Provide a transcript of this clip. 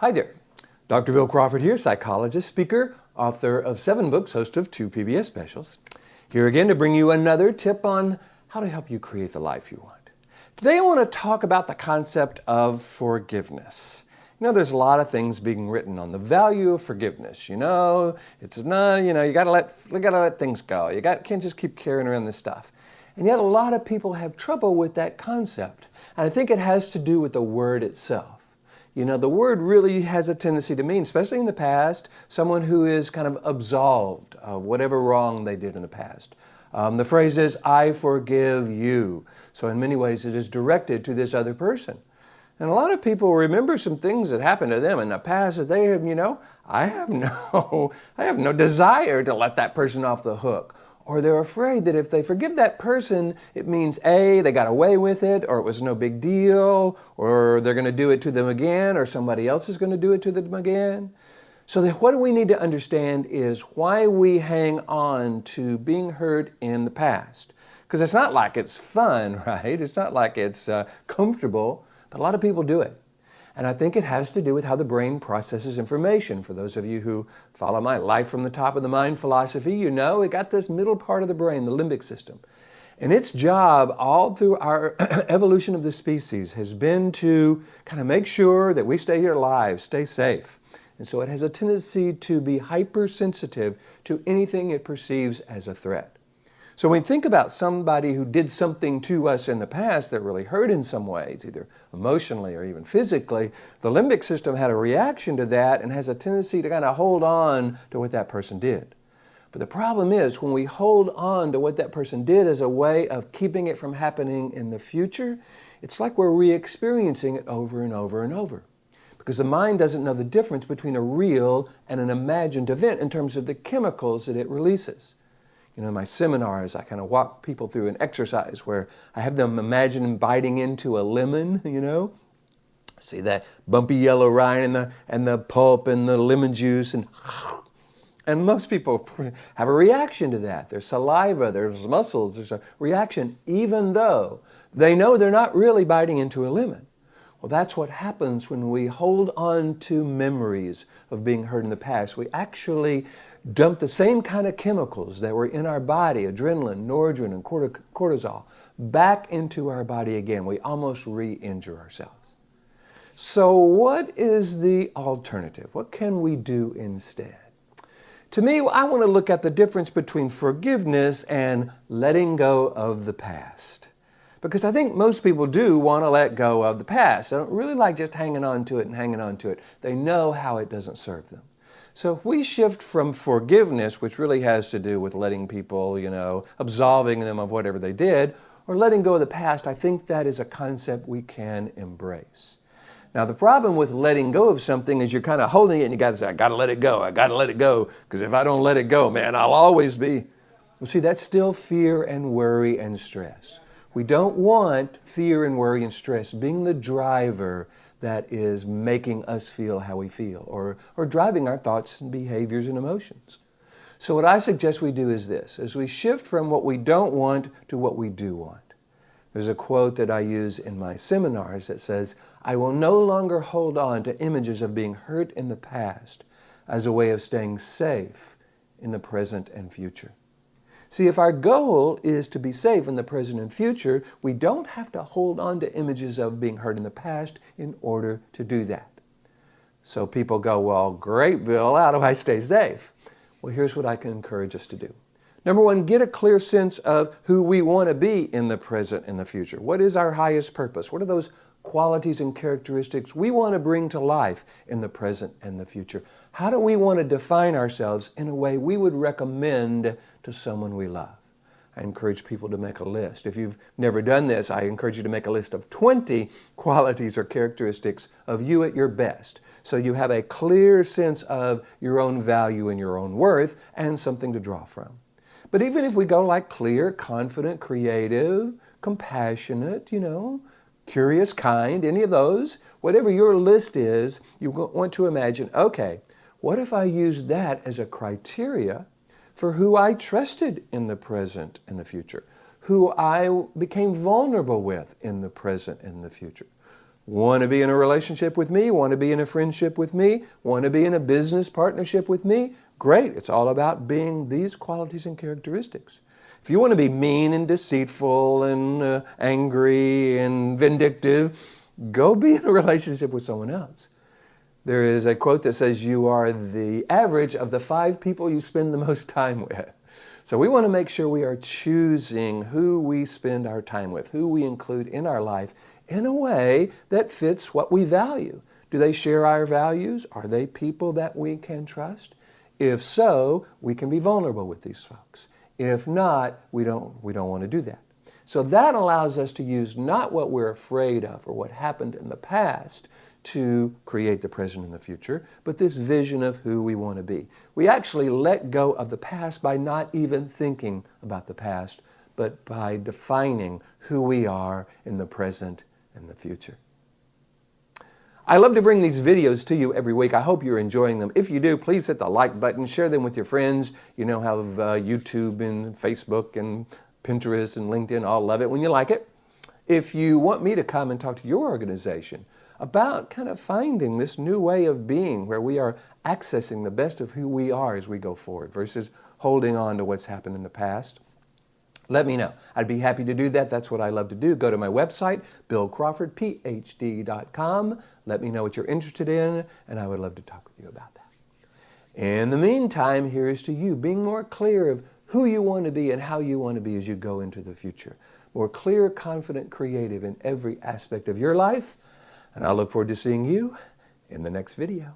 Hi there. Dr. Bill Crawford here, psychologist, speaker, author of 7 books, host of 2 PBS specials. Here again to bring you another tip on how to help you create the life you want. Today I want to talk about the concept of forgiveness. There's a lot of things being written on the value of forgiveness. It's not, you gotta let things go. Can't just keep carrying around this stuff. And yet a lot of people have trouble with that concept. And I think it has to do with the word itself. The word really has a tendency to mean, especially in the past, someone who is kind of absolved of whatever wrong they did in the past. The phrase is, I forgive you. So in many ways it is directed to this other person. And a lot of people remember some things that happened to them in the past that they have, I have no desire to let that person off the hook. Or they're afraid that if they forgive that person, it means A, they got away with it, or it was no big deal, or they're going to do it to them again, or somebody else is going to do it to them again. So what we need to understand is why we hang on to being hurt in the past. Because it's not like it's fun, right? It's not like it's comfortable, but a lot of people do it. And I think it has to do with how the brain processes information. For those of you who follow my Life from the Top of the Mind philosophy, it got this middle part of the brain, the limbic system. And its job all through our evolution of the species has been to kind of make sure that we stay here alive, stay safe. And so it has a tendency to be hypersensitive to anything it perceives as a threat. So when we think about somebody who did something to us in the past that really hurt in some ways, either emotionally or even physically, the limbic system had a reaction to that and has a tendency to kind of hold on to what that person did. But the problem is when we hold on to what that person did as a way of keeping it from happening in the future, it's like we're re-experiencing it over and over and over. Because the mind doesn't know the difference between a real and an imagined event in terms of the chemicals that it releases. In my seminars, I kind of walk people through an exercise where I have them imagine biting into a lemon, See that bumpy yellow rind and the pulp and the lemon juice. And most people have a reaction to that. There's saliva, there's muscles, there's a reaction, even though they know they're not really biting into a lemon. Well, that's what happens when we hold on to memories of being hurt in the past. We actually dump the same kind of chemicals that were in our body, adrenaline, noradrenaline, and cortisol, back into our body again. We almost re-injure ourselves. So what is the alternative? What can we do instead? To me, I want to look at the difference between forgiveness and letting go of the past. Because I think most people do want to let go of the past. They don't really like just hanging on to it. They know how it doesn't serve them. So if we shift from forgiveness, which really has to do with letting people, absolving them of whatever they did, or letting go of the past, I think that is a concept we can embrace. Now, the problem with letting go of something is you're kind of holding it and you got to say, I got to let it go, because if I don't let it go, man, I'll always be. Well, see, that's still fear and worry and stress. We don't want fear and worry and stress being the driver that is making us feel how we feel or driving our thoughts and behaviors and emotions. So what I suggest we do is this, as we shift from what we don't want to what we do want. There's a quote that I use in my seminars that says, I will no longer hold on to images of being hurt in the past as a way of staying safe in the present and future. See, if our goal is to be safe in the present and future, we don't have to hold on to images of being hurt in the past in order to do that. So people go, well, great, Bill, how do I stay safe? Well, here's what I can encourage us to do. Number one, get a clear sense of who we want to be in the present and the future. What is our highest purpose? What are those qualities and characteristics we want to bring to life in the present and the future? How do we want to define ourselves in a way we would recommend to someone we love? I encourage people to make a list. If you've never done this, I encourage you to make a list of 20 qualities or characteristics of you at your best. So you have a clear sense of your own value and your own worth and something to draw from. But even if we go like clear, confident, creative, compassionate, curious, kind, any of those, whatever your list is, you want to imagine, okay, what if I used that as a criteria for who I trusted in the present and the future, who I became vulnerable with in the present and the future? Want to be in a relationship with me? Want to be in a friendship with me? Want to be in a business partnership with me? Great. It's all about being these qualities and characteristics. If you want to be mean and deceitful and angry and vindictive, go be in a relationship with someone else. There is a quote that says you are the average of the 5 people you spend the most time with. So we want to make sure we are choosing who we spend our time with, who we include in our life in a way that fits what we value. Do they share our values? Are they people that we can trust? If so, we can be vulnerable with these folks. If not, we don't want to do that. So that allows us to use not what we're afraid of or what happened in the past to create the present and the future, but this vision of who we want to be. We actually let go of the past by not even thinking about the past, but by defining who we are in the present and the future. I love to bring these videos to you every week. I hope you're enjoying them. If you do, please hit the like button, share them with your friends. You know how YouTube and Facebook and Pinterest and LinkedIn all love it when you like it. If you want me to come and talk to your organization about kind of finding this new way of being where we are accessing the best of who we are as we go forward versus holding on to what's happened in the past, let me know. I'd be happy to do that. That's what I love to do. Go to my website, BillCrawfordPh.com. Let me know what you're interested in, and I would love to talk with you about that. In the meantime, here's to you being more clear of who you want to be and how you want to be as you go into the future. More clear, confident, creative in every aspect of your life. And I look forward to seeing you in the next video.